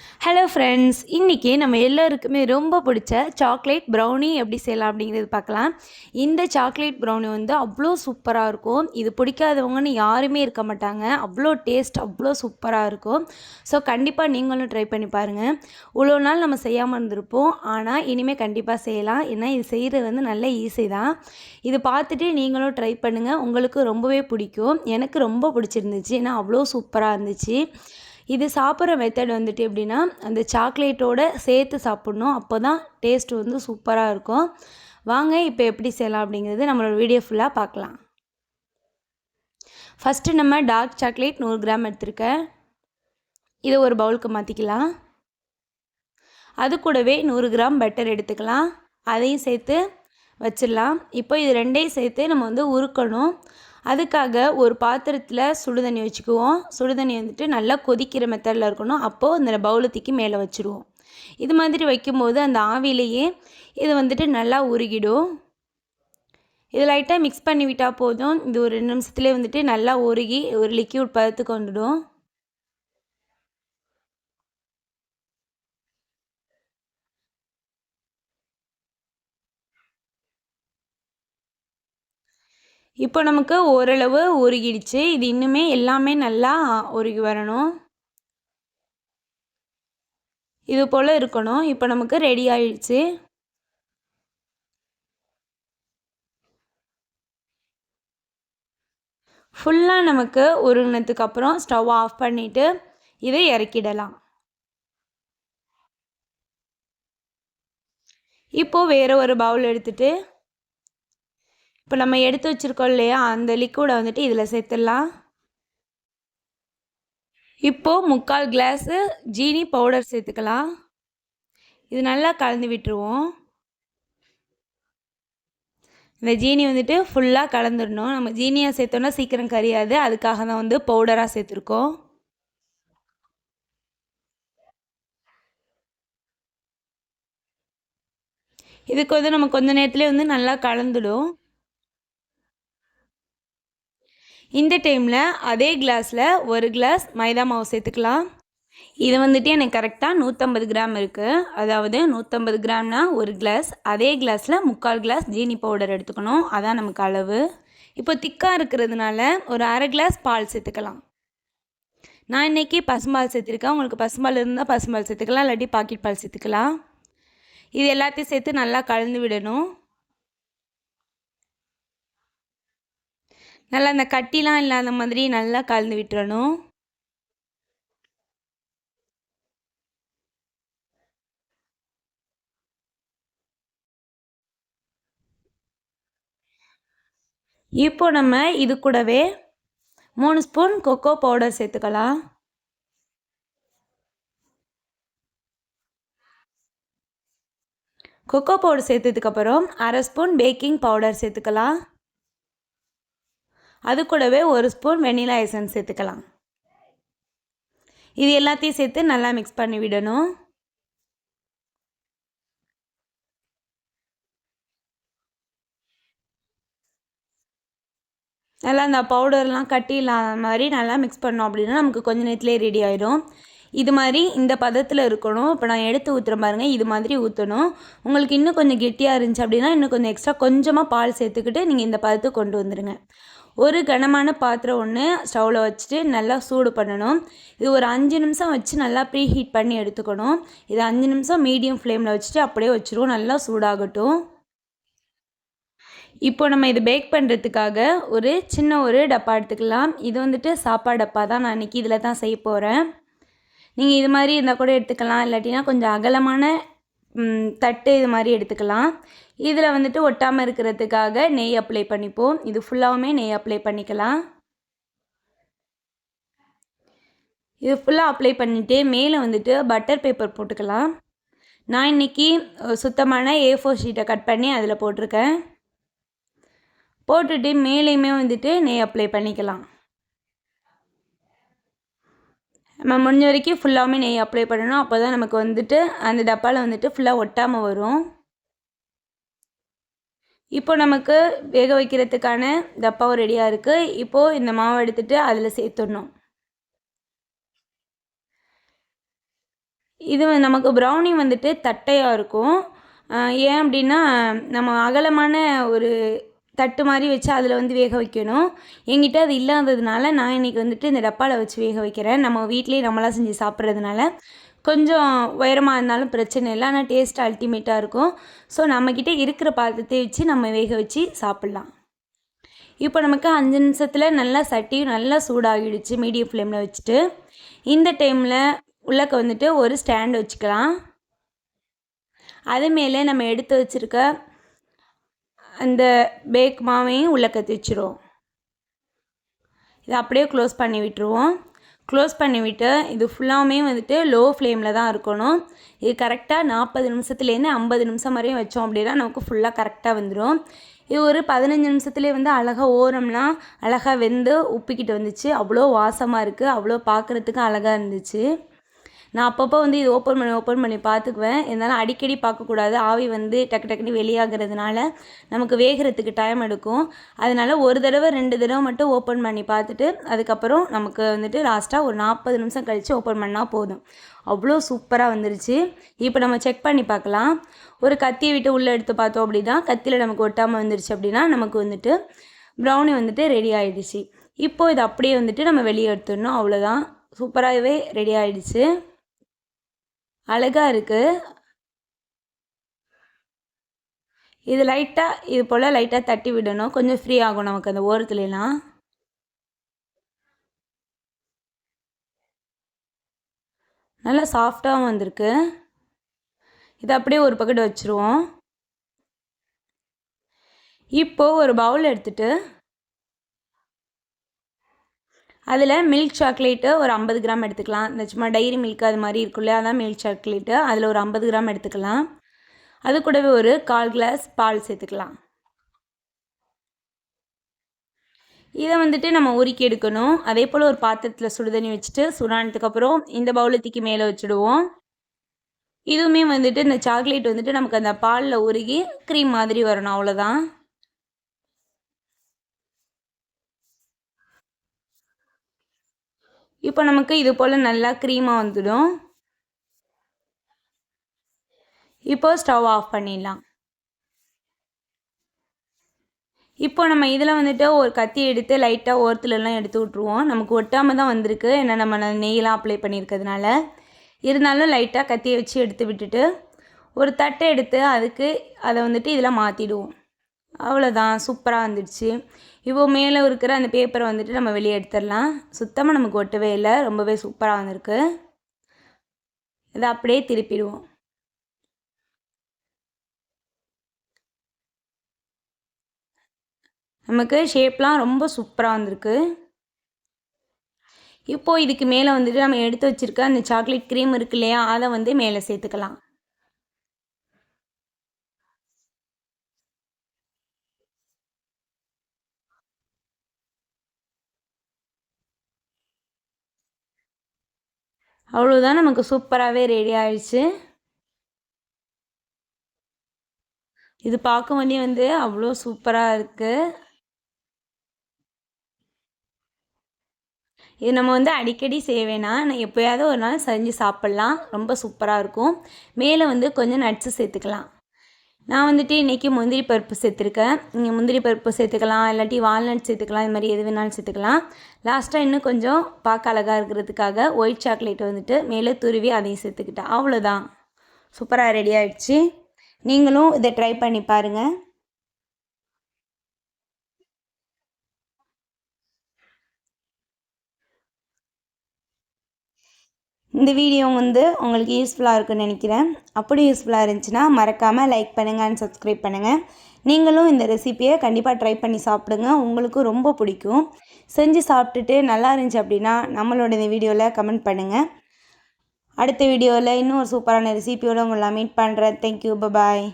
Hello friends, இன்றைக்கி நம்ம எல்லோருக்குமே ரொம்ப பிடிச்ச சாக்லேட் ப்ரௌனி எப்படி செய்யலாம் அப்படிங்கிறது பார்க்கலாம். இந்த சாக்லேட் ப்ரௌனி வந்து அவ்வளோ சூப்பராக இருக்கும். இது பிடிக்காதவங்கன்னு யாருமே இருக்க மாட்டாங்க. அவ்வளோ டேஸ்ட் அவ்வளோ சூப்பராக இருக்கும். ஸோ கண்டிப்பாக நீங்களும் ட்ரை பண்ணி பாருங்கள். இவ்வளோ நாள் நம்ம செய்யாமல் இருந்திருப்போம், ஆனால் இனிமேல் கண்டிப்பாக செய்யலாம். ஏன்னா இது செய்கிறது வந்து நல்ல ஈஸி தான். இது பார்த்துட்டு நீங்களும் ட்ரை பண்ணுங்கள், உங்களுக்கு ரொம்பவே பிடிக்கும். எனக்கு ரொம்ப பிடிச்சிருந்துச்சு, ஏன்னா அவ்வளோ சூப்பராக இருந்துச்சு. இது சாப்பிட்ற மெத்தட் வந்துட்டு எப்படின்னா, அந்த சாக்லேட்டோடு சேர்த்து சாப்பிட்ணும். அப்போ தான் டேஸ்ட் வந்து சூப்பராக இருக்கும். வாங்க இப்போ எப்படி செய்யலாம் அப்படிங்கிறது நம்மளோட வீடியோ ஃபுல்லாக பார்க்கலாம். ஃபஸ்ட்டு நம்ம டார்க் சாக்லேட் 100 கிராம் எடுத்துருக்கேன். இதை ஒரு பவுலுக்கு மாற்றிக்கலாம். அது கூடவே 100 கிராம் பட்டர் எடுத்துக்கலாம். அதையும் சேர்த்து வச்சிடலாம். இப்போ இது ரெண்டையும் சேர்த்து நம்ம வந்து உருக்கணும். அதுக்காக ஒரு பாத்திரத்தில் சுடுதண்ணி வச்சுக்குவோம். சுடுதண்ணி வந்துட்டு நல்லா கொதிக்கிற மெத்தடில் இருக்கணும். அப்போது அந்த பவுலை தூக்கி மேலே வச்சுருவோம். இது மாதிரி வைக்கும்போது அந்த ஆவிலேயே இது வந்துட்டு நல்லா உருகிடும். இது லைட்டாக மிக்ஸ் பண்ணி விட்டால் போதும். இது ஒரு 2 நிமிஷத்துலேயே வந்துட்டு நல்லா உருகி ஒரு லிக்யூட் பதத்துக்கு வந்துடும். இப்போ நமக்கு ஓரளவு உருகிடுச்சு. இது இன்னுமே எல்லாமே நல்லா உருகி வரணும். இது போல் இருக்கணும். இப்போ நமக்கு ரெடி ஆயிடுச்சு. ஃபுல்லாக நமக்கு உருகினதுக்கு அப்புறம் ஸ்டவ் ஆஃப் பண்ணிவிட்டு இதை இறக்கிடலாம். இப்போது வேறு ஒரு பவுல் எடுத்துகிட்டு இப்போ நம்ம எடுத்து வச்சுருக்கோம் இல்லையா, அந்த லிக்விடை வந்துட்டு இதில் சேர்த்துடலாம். இப்போது 3/4 கிளாஸு ஜீனி பவுடர் சேர்த்துக்கலாம். இது நல்லா கலந்து விட்டுருவோம். இந்த ஜீனி வந்துட்டு ஃபுல்லாக கலந்துடணும். நம்ம ஜீனியாக சேர்த்தோன்னா சீக்கிரம் கரியாது, அதுக்காக தான் வந்து பவுடராக சேர்த்துருக்கோம். இதுக்கு வந்து நம்ம கொஞ்ச நேரத்துலேயே வந்து நல்லா கலந்துடும். இந்த டைமில் அதே கிளாஸில் 1 கிளாஸ் மைதா மாவு சேர்த்துக்கலாம். இது வந்துட்டு எனக்கு கரெக்டாக 150 கிராம் இருக்குது. அதாவது 150 கிராம்னா 1 கிளாஸ். அதே கிளாஸில் 3/4 கிளாஸ் ஜீனி பவுடர் எடுத்துக்கணும். அதான் நமக்கு அளவு. இப்போ திக்காக இருக்கிறதுனால ஒரு அரை கிளாஸ் பால் சேர்த்துக்கலாம். நான் இன்றைக்கி பசும்பால் சேர்த்துருக்கேன். உங்களுக்கு பசும்பால் இருந்தால் பசும்பால் சேர்த்துக்கலாம், இல்லாட்டி பாக்கெட் பால் சேர்த்துக்கலாம். இது எல்லாத்தையும் சேர்த்து நல்லா கலந்து விடணும். நல்லா அந்த கட்டிலாம் இல்லாத மாதிரி நல்லா கலந்து விட்டுறணும். இப்போ நம்ம இது கூடவே 3 ஸ்பூன் கொக்கோ பவுடர் சேர்த்துக்கலாம். கொக்கோ பவுடர் சேர்த்ததுக்கப்புறம் அரை ஸ்பூன் பேக்கிங் பவுடர் சேர்த்துக்கலாம். அது கூடவே 1 ஸ்பூன் வெனிலா எசன்ஸ் சேர்த்துக்கலாம். இது எல்லாத்தையும் சேர்த்து நல்லா மிக்ஸ் பண்ணி விடணும். நல்லா அந்த பவுடர்லாம் கட்டி இல்லாத மாதிரி நல்லா மிக்ஸ் பண்ணோம் அப்படின்னா நமக்கு கொஞ்சம் நேரத்துலேயே ரெடி ஆகிடும். இது மாதிரி இந்த பதத்தில் இருக்கணும். இப்போ நான் எடுத்து ஊற்றுறேன் பாருங்கள், இது மாதிரி ஊற்றணும். உங்களுக்கு இன்னும் கொஞ்சம் கெட்டியாக இருந்துச்சு அப்படின்னா இன்னும் கொஞ்சம் எக்ஸ்ட்ரா கொஞ்சமாக பால் சேர்த்துக்கிட்டு நீங்கள் இந்த பதத்துக்கு கொண்டு வந்துடுங்க. ஒரு கனமான பாத்திரம் ஒன்று ஸ்டவ்வில் வச்சுட்டு நல்லா சூடு பண்ணணும். இது ஒரு 5 நிமிஷம் வச்சு நல்லா ப்ரீ ஹீட் பண்ணி எடுத்துக்கணும். இது 5 நிமிஷம் மீடியம் ஃப்ளேமில் வச்சுட்டு அப்படியே வச்சுருவோம், நல்லா சூடாகட்டும். இப்போ நம்ம இது பேக் பண்ணுறதுக்காக ஒரு சின்ன டப்பா எடுத்துக்கலாம். இது வந்துட்டு சாப்பாடு டப்பா தான். நான் இன்றைக்கி இதில் தான் செய்ய போகிறேன். நீங்கள் இது மாதிரி இருந்தால் கூட எடுத்துக்கலாம், இல்லாட்டினா கொஞ்சம் அகலமான தட்டு இது மாதிரி எடுத்துக்கலாம். இதில் வந்துட்டு ஒட்டாமல் இருக்கிறதுக்காக நெய் அப்ளை பண்ணிப்போம். இது ஃபுல்லாகவுமே நெய் அப்ளை பண்ணிக்கலாம். இது ஃபுல்லாக அப்ளை பண்ணிவிட்டு மேலே வந்துட்டு பட்டர் பேப்பர் போட்டுக்கலாம். நான் இன்றைக்கி சுத்தமான A4 ஷீட்டை கட் பண்ணி அதில் போட்டிருக்கேன். போட்டுட்டு மேலேயுமே வந்துட்டு நெய் அப்ளை பண்ணிக்கலாம். நம்ம முடிஞ்ச வரைக்கும் ஃபுல்லாகவுமே நெய் அப்ளை பண்ணணும். அப்போ தான் நமக்கு வந்துட்டு அந்த டப்பாவில் வந்துட்டு ஃபுல்லாக ஒட்டாமல் வரும். இப்போ நமக்கு வேக வைக்கிறதுக்கான டப்பாவும் ரெடியாக இருக்குது. இப்போது இந்த மாவை எடுத்துகிட்டு அதில் சேர்த்துடணும். இது நமக்கு ப்ரௌனி வந்துட்டு தட்டையாக இருக்கும். ஏன் அப்படின்னா நம்ம அகலமான ஒரு தட்டு மாதிரி வச்சு அதில் வந்து வேக வைக்கணும். என்கிட்ட அது இல்லாததுனால நான் இன்றைக்கி வந்துட்டு இந்த டப்பாவில் வச்சு வேக வைக்கிறேன். நம்ம வீட்லேயே நம்மளாக செஞ்சு சாப்பிட்றதுனால கொஞ்சம் உயரமாக இருந்தாலும் பிரச்சனை இல்லை, ஆனால் டேஸ்ட் அல்டிமேட்டாக இருக்கும். ஸோ நம்மக்கிட்ட இருக்கிற பாத்திரத்தை வச்சு நம்ம வேக வச்சு சாப்பிட்லாம். இப்போ நமக்கு 5 நிமிஷத்தில் நல்லா சட்டியும் நல்லா சூடாகிடுச்சு மீடியம் ஃப்ளேமில் வச்சுட்டு. இந்த டைமில் உள்ளக்க வந்துட்டு ஒரு ஸ்டாண்ட் வச்சுக்கலாம். அது மேலே நம்ம எடுத்து வச்சுருக்க அந்த பேக் மாவையும் உள்ளக்க வச்சுருவோம். இதை அப்படியே க்ளோஸ் பண்ணி விட்டுருவோம். க்ளோஸ் பண்ணிவிட்டு இது ஃபுல்லாமே வந்துட்டு லோ ஃப்ளேமில் தான் இருக்கணும். இது கரெக்டாக 40 நிமிஷத்துலேருந்து 50 நிமிஷம் வரையும் வச்சோம் அப்படின்னா நமக்கு ஃபுல்லாக கரெக்டாக வந்துடும். இது ஒரு 15 நிமிஷத்துலேயே வந்து அழகாக ஓரம்லாம் அழகாக வெந்து உப்பிக்கிட்டு வந்துச்சு. அவ்வளோ வாசமாக இருக்குது, அவ்வளோ பார்க்குறதுக்கு அழகாக இருந்துச்சு. நான் அப்பப்போ வந்து இது ஓப்பன் பண்ணி பார்த்துக்குவேன். இருந்தாலும் அடிக்கடி பார்க்கக்கூடாது. ஆவி வந்து டக்கு டக்குன்னு வெளியாகிறதுனால நமக்கு வேகிறதுக்கு டைம் எடுக்கும். அதனால் ஒரு தடவை 2 தடவை மட்டும் ஓப்பன் பண்ணி பார்த்துட்டு அதுக்கப்புறம் நமக்கு வந்துட்டு லாஸ்ட்டாக ஒரு 40 நிமிஷம் கழித்து ஓப்பன் பண்ணால் போதும். அவ்வளோ சூப்பராக வந்துருச்சு. இப்போ நம்ம செக் பண்ணி பார்க்கலாம். ஒரு கத்தியை விட்டு உள்ளே எடுத்து பார்த்தோம் அப்படின்னா கத்தியில் நமக்கு ஒட்டாமல் வந்துருச்சு அப்படின்னா நமக்கு வந்துட்டு ப்ரௌனி வந்துட்டு ரெடி ஆகிடுச்சு. இப்போது இது அப்படியே வந்துட்டு நம்ம வெளியே எடுத்துடணும். அவ்வளோதான், சூப்பராகவே ரெடி ஆகிடுச்சு. அழகாக இருக்குது. இது லைட்டாக இது போல் லைட்டாக தட்டி விடணும். கொஞ்சம் ஃப்ரீ ஆகும் நமக்கு அந்த ஓரத்துலலாம். நல்லா சாஃப்டாகவும் வந்திருக்கு. இதை அப்படியே ஒரு பக்கெட் வச்சுருவோம். இப்போது ஒரு பவுல் எடுத்துகிட்டு அதில் மில்க் சாக்லேட்டு ஒரு 50 கிராம் எடுத்துக்கலாம். இந்த சும்மா டைரி மில்க் அது மாதிரி இருக்குல்ல, அதான் மில்க் சாக்லேட்டு. அதில் ஒரு 50 கிராம் எடுத்துக்கலாம். அது கூடவே ஒரு 1/4 கிளாஸ் பால் சேர்த்துக்கலாம். இதை வந்துட்டு நம்ம உருக்கி எடுக்கணும். அதே போல் ஒரு பாத்திரத்தில் சுடுதண்ணி வச்சுட்டு சூடானதுக்கப்புறம் இந்த பவுலத்துக்கு மேலே வச்சுடுவோம். இதுவுமே வந்துட்டு இந்த சாக்லேட் வந்துட்டு நமக்கு அந்த பாலில் உருகி க்ரீம் மாதிரி வரணும், அவ்வளோதான். இப்போ நமக்கு இது போல் நல்லா க்ரீமாக வந்துடும். இப்போ ஸ்டவ் ஆஃப் பண்ணிடலாம். இப்போ நம்ம இதில் வந்துட்டு ஒரு கத்தி எடுத்து லைட்டாக ஓரத்துலலாம் எடுத்து விட்ருவோம். நமக்கு ஒட்டாமல் தான் வந்திருக்கு, ஏன்னா நம்ம நெய்யெலாம் அப்ளை பண்ணியிருக்கிறதுனால. இருந்தாலும் லைட்டாக கத்தியை வச்சு எடுத்து விட்டுட்டு ஒரு தட்டை எடுத்து அதுக்கு அதை வந்துட்டு இதில் மாற்றிடுவோம். அவ்வளோதான், சூப்பராக வந்துடுச்சு. இப்போ மேலே இருக்கிற அந்த பேப்பரை வந்துட்டு நம்ம வெளியே எடுத்துடலாம். சுத்தமாக நமக்கு ஒட்டவே இல்லை, ரொம்பவே சூப்பராக வந்திருக்கு. இதை அப்படியே திருப்பிடுவோம். நமக்கு ஷேப்லாம் ரொம்ப சூப்பராக வந்திருக்கு. இப்போது இதுக்கு மேலே வந்துட்டு நம்ம எடுத்து வச்சுருக்க அந்த சாக்லேட் க்ரீம் இருக்கு இல்லையா, அதை வந்து மேலே சேர்த்துக்கலாம். அவ்வளோதான், நமக்கு சூப்பராகவே ரெடி ஆயிடுச்சு. இது பார்க்கும்போதே வந்து அவ்வளோ சூப்பராக இருக்குது. இது நம்ம வந்து அடிக்கடி செய்ய வேணாம், நான் எப்போயாவது ஒரு நாள் செஞ்சு சாப்பிட்லாம். ரொம்ப சூப்பராக இருக்கும். மேலே வந்து கொஞ்சம் நட்ஸு சேர்த்துக்கலாம். நான் வந்துட்டு இன்றைக்கி முந்திரி பருப்பு சேர்த்துருக்கேன். நீங்கள் முந்திரி பருப்பு சேர்த்துக்கலாம், இல்லாட்டி வால்நட் சேர்த்துக்கலாம். இது மாதிரி எது வேணாலும் சேர்த்துக்கலாம். லாஸ்ட்டாக இன்னும் கொஞ்சம் பார்க்க அழகாக இருக்கிறதுக்காக ஒயிட் சாக்லேட் வந்துட்டு மேலே துருவி அதையும் சேர்த்துக்கிட்டேன். அவ்வளோதான், சூப்பராக ரெடி ஆகிடுச்சு. நீங்களும் இதை ட்ரை பண்ணி பாருங்கள். இந்த வீடியோ வந்து உங்களுக்கு யூஸ்ஃபுல்லாக இருக்குன்னு நினைக்கிறேன். அப்படி யூஸ்ஃபுல்லாக இருந்துச்சுன்னா மறக்காமல் லைக் பண்ணுங்கள் அண்ட் சப்ஸ்கிரைப் பண்ணுங்கள். நீங்களும் இந்த ரெசிப்பியை கண்டிப்பாக ட்ரை பண்ணி சாப்பிடுங்க, உங்களுக்கும் ரொம்ப பிடிக்கும். செஞ்சு சாப்பிட்டுட்டு நல்லா இருந்துச்சு அப்படின்னா நம்மளோட இந்த வீடியோவில் கமெண்ட் பண்ணுங்கள். அடுத்த வீடியோவில் இன்னும் ஒரு சூப்பரான ரெசிபியோடு உங்களை மீட் பண்ணுறேன். தேங்க்யூ, பாய்.